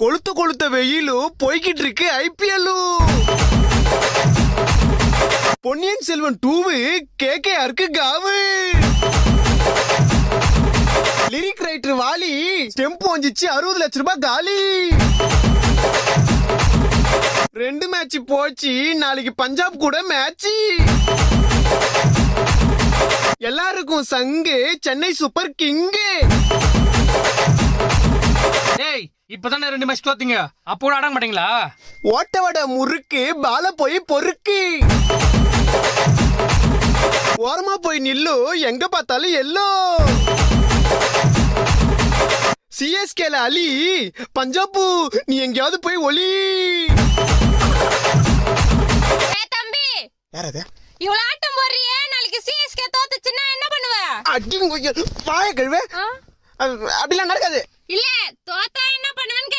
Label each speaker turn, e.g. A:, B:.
A: கொளுத்த கொளுத்த வெயிலும் போய்கிட்டு இருக்கு ஐபிஎல். பொன்னியின் செல்வன் 2 கேகேஆருக்கு காவு. லிரிக் ரைட்டர் வாலி ஸ்டெம்ப் வந்துச்சு 60 லட்சம் ரூபாய் காலி. 2 மேட்ச் போச்சு, நாளைக்கு பஞ்சாப் கூட மேட்ச். எல்லாருக்கும் சங்கு சென்னை சூப்பர் கிங்கு.
B: ஏய் இப்பதானே 2 மேட்ச் தோத்தீங்க, அப்போ கூட ஆட மாட்டீங்களா?
A: ஓட்ட வட முறுக்கு பால போய் பொறுக்கு. ஓரமா போய் நில்லு, எங்க பார்த்தாலும் எல்லோ. சிஎஸ்கேல அலி, பஞ்சாபு நீ எங்கயாவது போய் ஒலி.
C: தம்பி
A: யாரது?
C: இவ்வளவு ஆட்டம் போடுறியே, நாளைக்கு சிஎஸ்கே தோத்துச்சுன்னா என்ன பண்ணுவ?
A: அடிங்க வாய கழுவே. அப்படிலாம் நடக்காது.
C: இல்ல தோத்தா என்ன பண்ணுவேன்னு